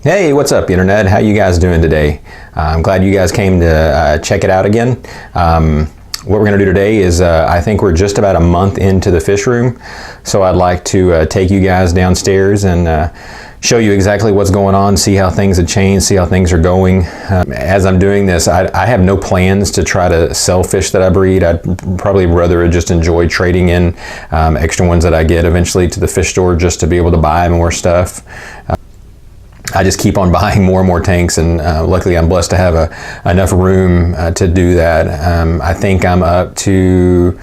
Hey, what's up, Internet? How you guys doing today? I'm glad you guys came to check it out again. What we're going to do today is I think we're just about a month into the fish room, so I'd like to take you guys downstairs and show you exactly what's going on, see how things have changed, see how things are going. As I'm doing this, I have no plans to try to sell fish that I breed. I'd probably rather just enjoy trading in extra ones that I get eventually to the fish store just to be able to buy more stuff. I just keep on buying more and more tanks, and luckily I'm blessed to have enough room to do that. I think I'm up to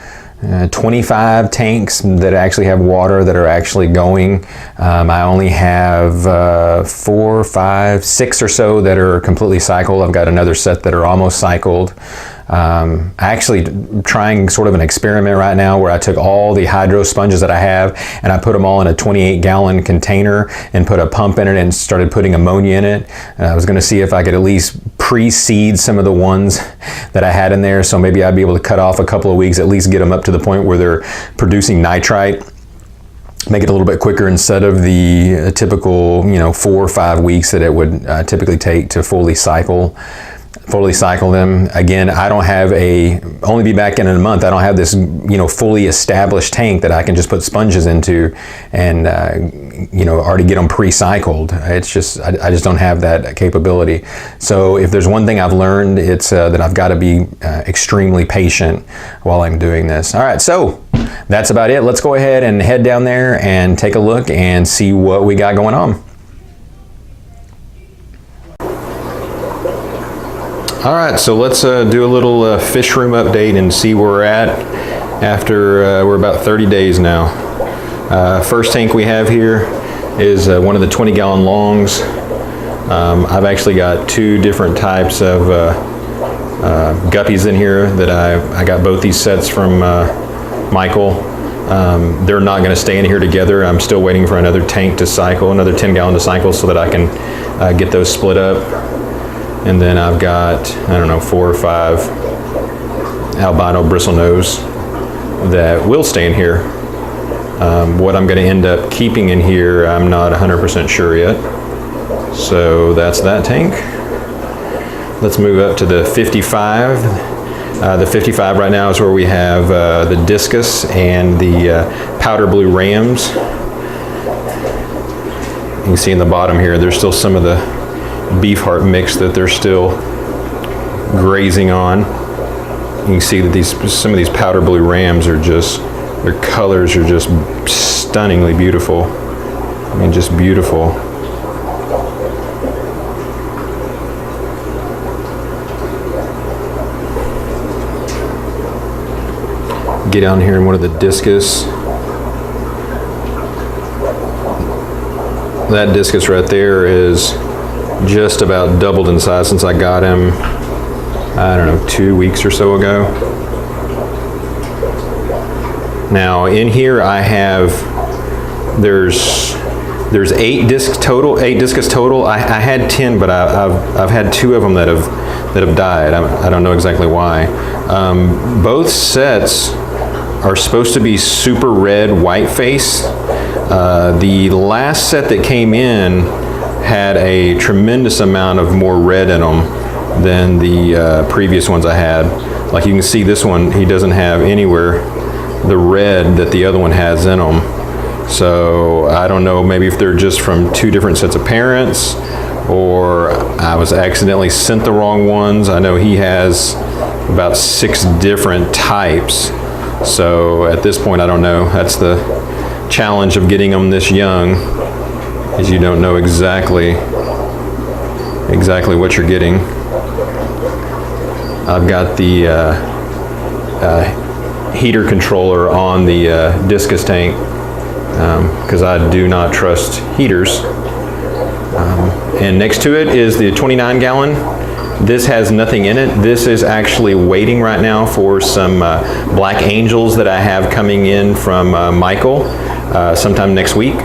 25 tanks that actually have water that are actually going. I only have 4, 5, 6 or so that are completely cycled. I've got another set that are almost cycled. Actually trying sort of an experiment right now where I took all the hydro sponges that I have and I put them all in a 28-gallon container and put a pump in it and started putting ammonia in it. I was going to see if I could at least pre-seed some of the ones that I had in there, so maybe I'd be able to cut off a couple of weeks, at least get them up to the point where they're producing nitrite. Make it a little bit quicker instead of the typical 4 or 5 weeks that it would typically take to fully cycle them. Again, I don't have only be back in a month. I don't have this fully established tank that I can just put sponges into and already get them pre-cycled. It's just I just don't have that capability. So if there's one thing I've learned, it's that I've got to be extremely patient while I'm doing this. All right, so that's about it. Let's go ahead and head down there and take a look and see what we got going on. All right, so let's do a little fish room update and see where we're at after we're about 30 days now. First tank we have here is one of the 20-gallon longs. I've actually got 2 different types of guppies in here that I got both these sets from Michael. They're not going to stay in here together. I'm still waiting for another tank to cycle, another 10-gallon to cycle, so that I can get those split up. And then I've got, 4 or 5 albino bristlenose that will stay in here. What I'm going to end up keeping in here, I'm not 100% sure yet. So that's that tank. Let's move up to the 55. The 55 right now is where we have the Discus and the powder blue rams. You can see in the bottom here, there's still some of the beef heart mix that they're still grazing on. You can see that some of these powder blue rams are their colors are just stunningly beautiful. I mean, just beautiful. Get down here in one of the Discus. That Discus right there is just about doubled in size since I got him, 2 weeks or so ago. Now in here I have, there's 8 discs total, 8 Discus total. I had 10, but I've had 2 of them that have died. I don't know exactly why. Both sets are supposed to be super red white face. The last set that came in had a tremendous amount of more red in them than the previous ones I had. Like you can see this one, he doesn't have anywhere the red that the other one has in them. So I don't know, maybe if they're just from 2 different sets of parents, or I was accidentally sent the wrong ones. I know he has about 6 different types. So at this point, I don't know. That's the challenge of getting them this young, is you don't know exactly what you're getting. I've got the heater controller on the Discus tank because I do not trust heaters. And next to it is the 29-gallon. This has nothing in it. This is actually waiting right now for some black angels that I have coming in from Michael sometime next week.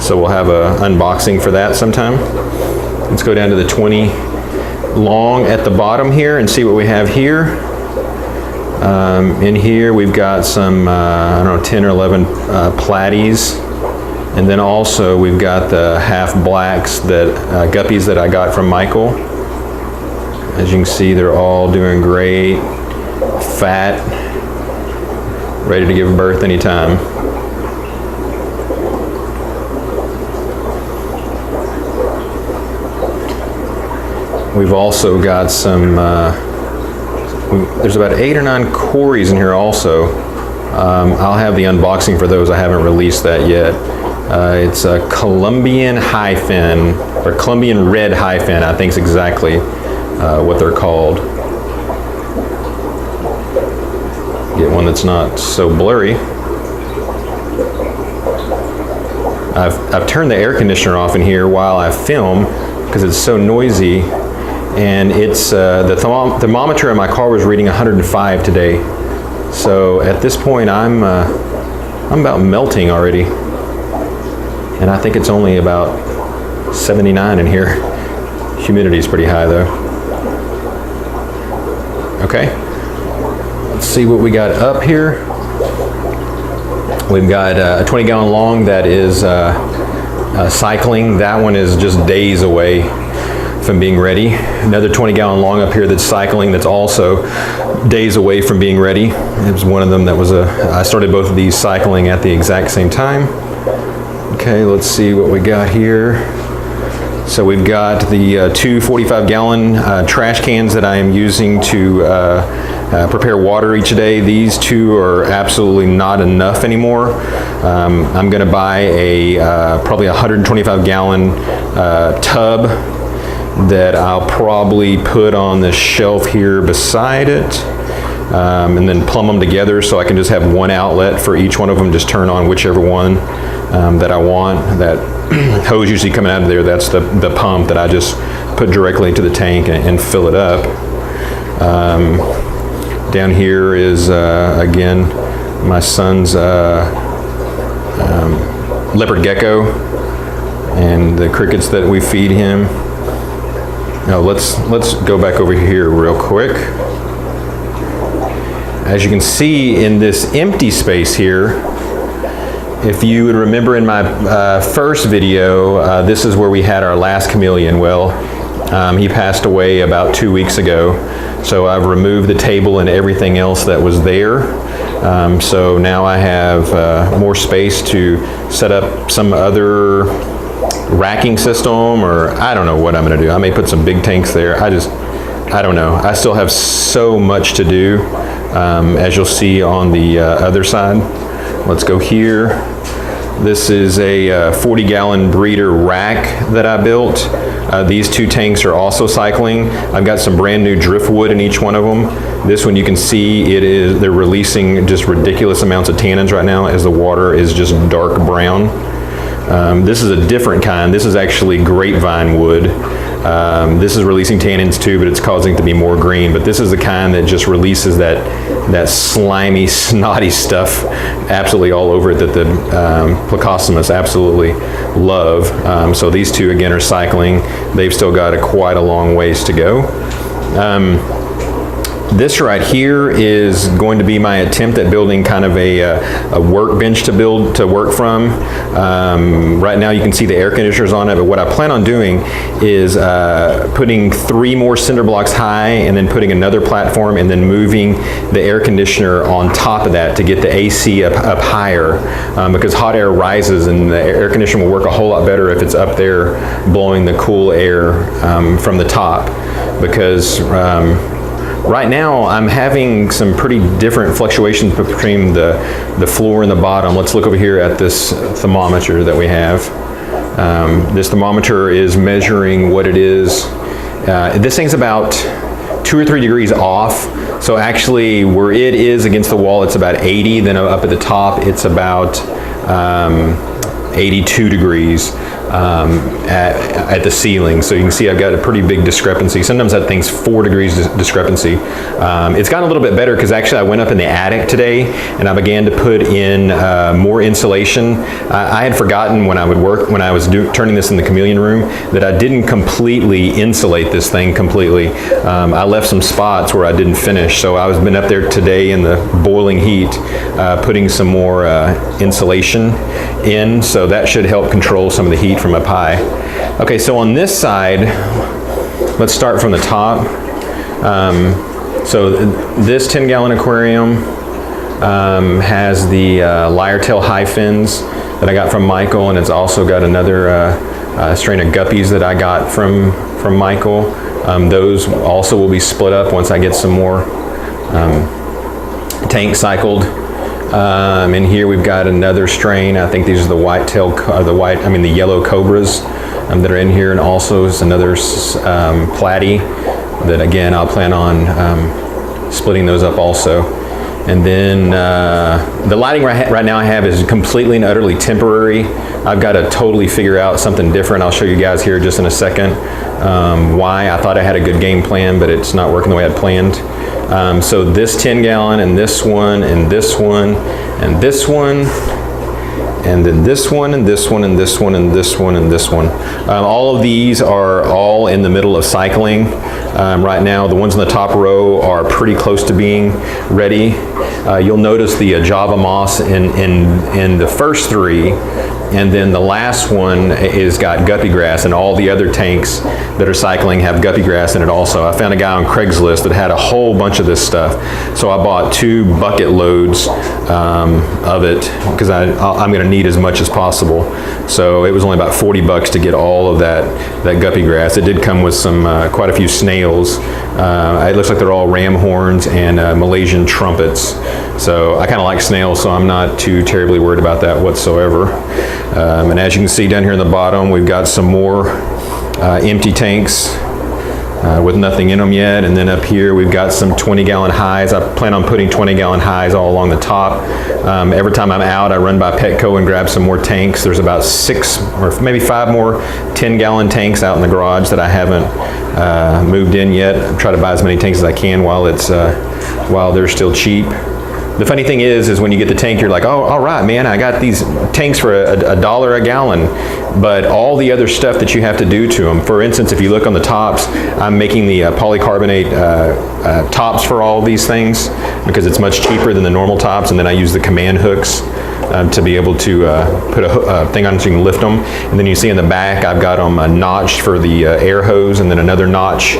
So we'll have an unboxing for that sometime. Let's go down to the 20 long at the bottom here and see what we have here. In here we've got some, 10 or 11 Platies And then also we've got the half blacks that guppies that I got from Michael. As you can see, they're all doing great, fat, ready to give birth anytime. We've also got some, there's about 8 or 9 Corys in here also. I'll have the unboxing for those. I haven't released that yet. It's a Colombian high fin, or Colombian red high fin, I think is exactly what they're called. Get one that's not so blurry. I've turned the air conditioner off in here while I film because it's so noisy, and it's the thermometer in my car was reading 105 today. So at this point I'm about melting already, and I think it's only about 79 in here. Humidity is pretty high though. Okay, let's see what we got up here. We've got a 20-gallon long that is cycling. That one is just days away from being ready. Another 20-gallon long up here that's cycling, that's also days away from being ready. It was one of them that was I started both of these cycling at the exact same time. Okay, let's see what we got here. So we've got the two 45-gallon trash cans that I am using to prepare water each day. These two are absolutely not enough anymore. I'm going to buy a probably 125-gallon tub that I'll probably put on the shelf here beside it, and then plumb them together so I can just have one outlet for each one of them. Just turn on whichever one that I want. That hose usually coming out of there, that's the pump that I just put directly into the tank and fill it up. Down here is again my son's leopard gecko and the crickets that we feed him. Now let's go back over here real quick. As you can see in this empty space here, if you would remember in my first video, this is where we had our last chameleon. Well, he passed away about 2 weeks ago, so I've removed the table and everything else that was there. So now I have more space to set up some other racking system, or I don't know what I'm going to do. I may put some big tanks there. I don't know. I still have so much to do, as you'll see on the other side. Let's go here. This is a 40-gallon breeder rack that I built. These two tanks are also cycling. I've got some brand new driftwood in each one of them. This one you can see they're releasing just ridiculous amounts of tannins right now as the water is just dark brown. This is a different kind. This is actually grapevine wood. This is releasing tannins too, but it's causing it to be more green. But this is the kind that just releases that slimy, snotty stuff absolutely all over it that the Plecostomus absolutely love. So these two again are cycling. They've still got quite a long ways to go. This right here is going to be my attempt at building kind of a workbench to work from. Right now you can see the air conditioners on it, but what I plan on doing is putting 3 more cinder blocks high and then putting another platform and then moving the air conditioner on top of that to get the AC up higher, because hot air rises and the air conditioner will work a whole lot better if it's up there blowing the cool air from the top, because right now I'm having some pretty different fluctuations between the floor and the bottom. Let's look over here at this thermometer that we have. This thermometer is measuring what it is. This thing's about 2 or 3 degrees off. So actually where it is against the wall, it's about 80. Then up at the top, it's about 82 degrees. at the ceiling. So you can see I've got a pretty big discrepancy. Sometimes that thing's 4 degrees discrepancy. It's gotten a little bit better because actually I went up in the attic today and I began to put in more insulation. I had forgotten when I was turning this in the chameleon room that I didn't completely insulate this thing completely. I left some spots where I didn't finish, so I was been up there today in the boiling heat putting some more insulation in, so that should help control some of the heat from up high. Okay, so on this side, let's start from the top. So this 10-gallon aquarium has the lyre tail high fins that I got from Michael, and it's also got another strain of guppies that I got from Michael. Those also will be split up once I get some more tank cycled. And here we've got another strain. I think these are the the yellow cobras that are in here, and also is another platy that again I'll plan on splitting those up also. And then the lighting right now I have is completely and utterly temporary. I've got to totally figure out something different. I'll show you guys here just in a second why. I thought I had a good game plan, but it's not working the way I'd planned. So this 10-gallon and this one and this one and this one and then this one and this one and this one and this one and this one. All of these are all in the middle of cycling right now. The ones in the top row are pretty close to being ready. You'll notice the Java moss in the first 3, and then the last one is got guppy grass, and all the other tanks that are cycling have guppy grass in it also. I found a guy on Craigslist that had a whole bunch of this stuff, so I bought 2 bucket loads of it because I'm going to need as much as possible. So it was only about 40 bucks to get all of that guppy grass. It did come with some quite a few snails. It looks like they're all ram horns and Malaysian trumpets. So I kind of like snails, so I'm not too terribly worried about that whatsoever. And as you can see down here in the bottom, we've got some more empty tanks with nothing in them yet. And then up here, we've got some 20-gallon highs. I plan on putting 20-gallon highs all along the top. Every time I'm out, I run by Petco and grab some more tanks. There's about 6 or maybe 5 more 10-gallon tanks out in the garage that I haven't moved in yet. I try to buy as many tanks as I can while they're still cheap. The funny thing is when you get the tank, you're like, oh, all right, man, I got these tanks for $1 a gallon. But all the other stuff that you have to do to them, for instance, if you look on the tops, I'm making the polycarbonate tops for all of these things because it's much cheaper than the normal tops, and then I use the command hooks to be able to put a thing on so you can lift them. And then you see in the back, I've got them notched for the air hose, and then another notch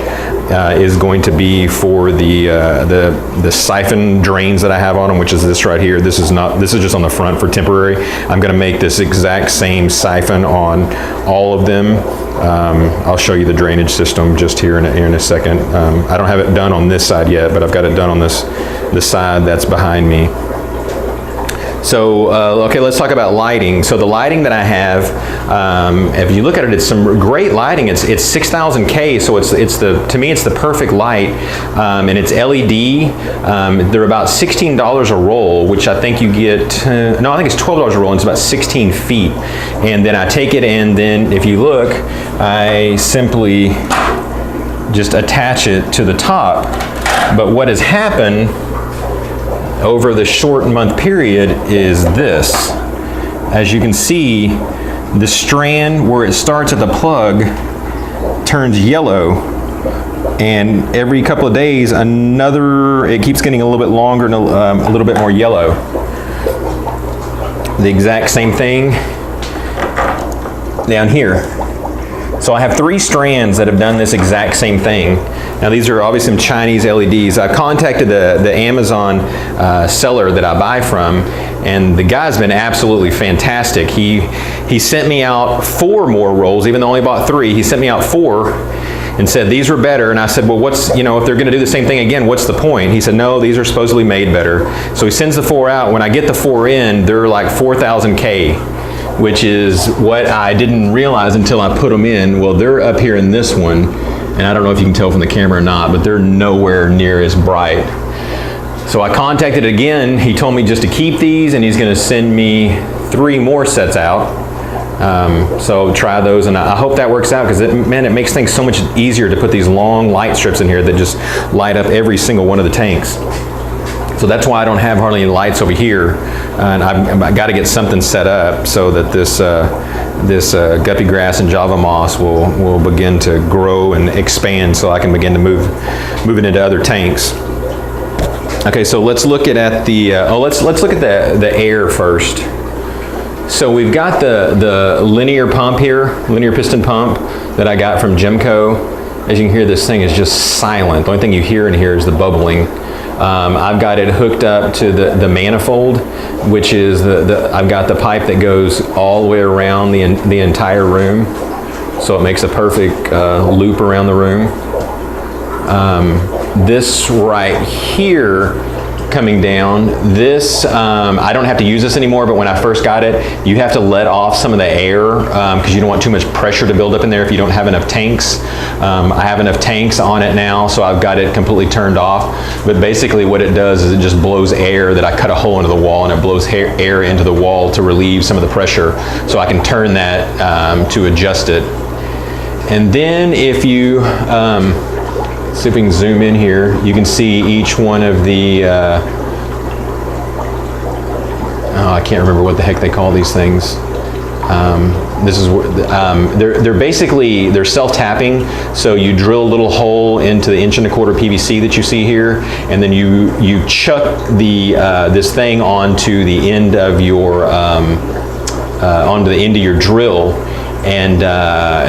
is going to be for the siphon drains that I have on them, which is this right here. This is just on the front for temporary. I'm going to make this exact same siphon on all of them. I'll show you the drainage system just here in a second. I don't have it done on this side yet, but I've got it done on this side that's behind me. So, okay, let's talk about lighting. So the lighting that I have, if you look at it, it's some great lighting. It's 6000K, so to me, it's the perfect light, and it's LED. They're about $16 a roll, which I think you get, no, I think it's $12 a roll, and it's about 16 feet. And then I take it, and then if you look, I simply just attach it to the top. But what has happened over the short month period is this. As you can see, the strand where it starts at the plug turns yellow, and every couple of days it keeps getting a little bit longer and a little bit more yellow. The exact same thing down here. So I have 3 strands that have done this exact same thing. Now these are obviously some Chinese LEDs. I contacted the Amazon seller that I buy from, and the guy's been absolutely fantastic. He sent me out 4 more rolls, even though I only bought 3. He sent me out 4 and said these were better, and I said, well, if they're going to do the same thing again, what's the point? He said, no, these are supposedly made better. So he sends the 4 out. When I get the 4 in, they're like 4000K. Which is what I didn't realize until I put them in. Well, they're up here in this one, and I don't know if you can tell from the camera or not, but they're nowhere near as bright. So I contacted again. He told me just to keep these, and he's going to send me 3 more sets out. So try those, and I hope that works out, because man, it makes things so much easier to put these long light strips in here that just light up every single one of the tanks. So that's why I don't have hardly any lights over here, and I've got to get something set up so that this guppy grass and Java moss will begin to grow and expand, so I can begin to move it into other tanks. Okay, so let's look at the let's look at the air first. So we've got the linear pump here, linear piston pump that I got from Jehmco. As you can hear, this thing is just silent. The only thing you hear in here is the bubbling. I've got it hooked up to the manifold, which is I've got the pipe that goes all the way around the entire room, so it makes a perfect loop around the room. This right here coming down, this I don't have to use this anymore, but when I first got it, you have to let off some of the air because you don't want too much pressure to build up in there if you don't have enough tanks. I have enough tanks on it now, so I've got it completely turned off. But basically what it does is it just blows air, that I cut a hole into the wall, and it blows air into the wall to relieve some of the pressure, so I can turn that to adjust it. And then if you see if we can zoom in here, you can see each one of the, I can't remember what the heck they call these things. This is they're basically, they're self-tapping, so you drill a little hole into the 1¼ inch PVC that you see here, and then you chuck this thing onto the end of your drill, and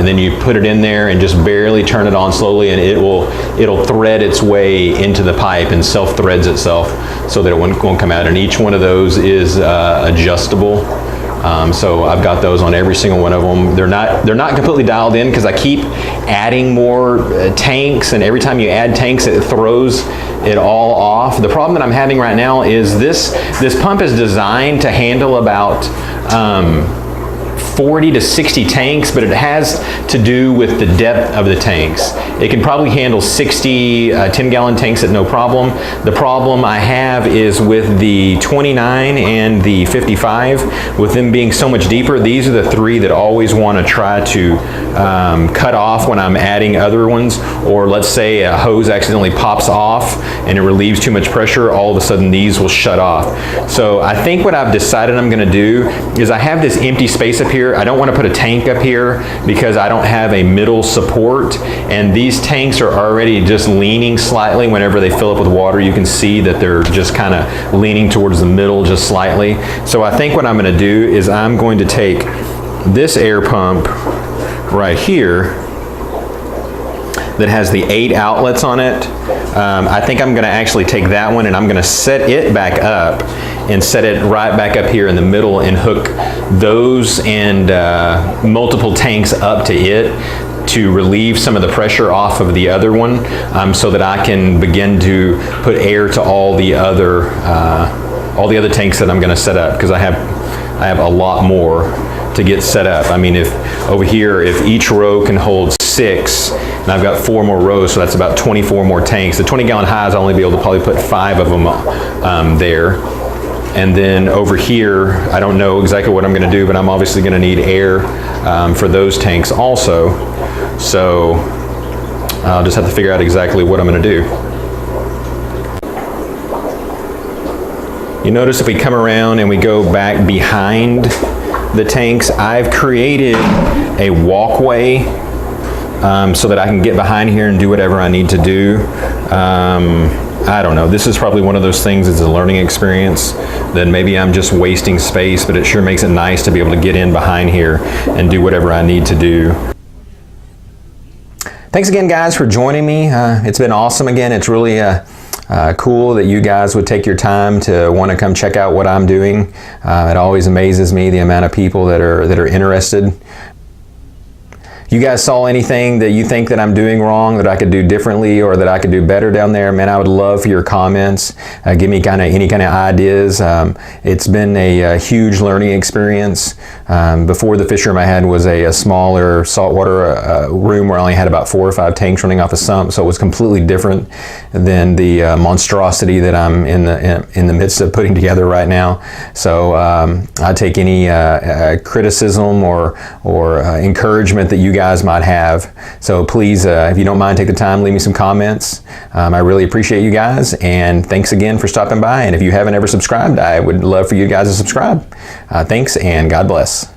then you put it in there and just barely turn it on slowly, and it'll thread its way into the pipe and self-threads itself so that it won't come out. And each one of those is adjustable. So I've got those on every single one of them. They're not completely dialed in because I keep adding more tanks, and every time you add tanks, it throws it all off. The problem that I'm having right now is this pump is designed to handle about 40 to 60 tanks, but it has to do with the depth of the tanks. It can probably handle 60 10-gallon tanks at no problem. The problem I have is with the 29 and the 55, with them being so much deeper. These are the three that always want to try to cut off when I'm adding other ones, or let's say a hose accidentally pops off and it relieves too much pressure, all of a sudden these will shut off. So I think what I've decided I'm going to do is, I have this empty space up here. I don't want to put a tank up here because I don't have a middle support, and these tanks are already just leaning slightly. Whenever they fill up with water, you can see that they're just kind of leaning towards the middle just slightly. So I think what I'm going to do is I'm going to take this air pump right here that has the 8 outlets on it. I think I'm going to actually take that one, and I'm going to set it back up and set it right back up here in the middle, and hook those and multiple tanks up to it to relieve some of the pressure off of the other one, so that I can begin to put air to all the other tanks that I'm going to set up, because I have a lot more to get set up. I mean, if over here, if each row can hold 6, and I've got 4 more rows, so that's about 24 more tanks. The 20-gallon highs, I'll only be able to probably put 5 of them there. And then over here, I don't know exactly what I'm going to do, but I'm obviously going to need air for those tanks also. So I'll just have to figure out exactly what I'm going to do. You notice if we come around and we go back behind the tanks, I've created a walkway so that I can get behind here and do whatever I need to do. I don't know, this is probably one of those things, it's a learning experience, that maybe I'm just wasting space, but it sure makes it nice to be able to get in behind here and do whatever I need to do. Thanks again, guys, for joining me. It's been awesome again. It's really cool that you guys would take your time to want to come check out what I'm doing. It always amazes me, the amount of people that are interested. you guys saw anything that you think that I'm doing wrong, that I could do differently, or that I could do better down there, man, I would love for your comments. Give me any kind of ideas. It's been a huge learning experience. Before the fish room I had was a smaller saltwater room where I only had about 4 or 5 tanks running off a sump, so it was completely different than the monstrosity that I'm in the midst of putting together right now. So I take any criticism or encouragement that you guys might have. So please, if you don't mind, take the time, leave me some comments. I really appreciate you guys, and thanks again for stopping by. And if you haven't ever subscribed, I would love for you guys to subscribe. Thanks, and God bless.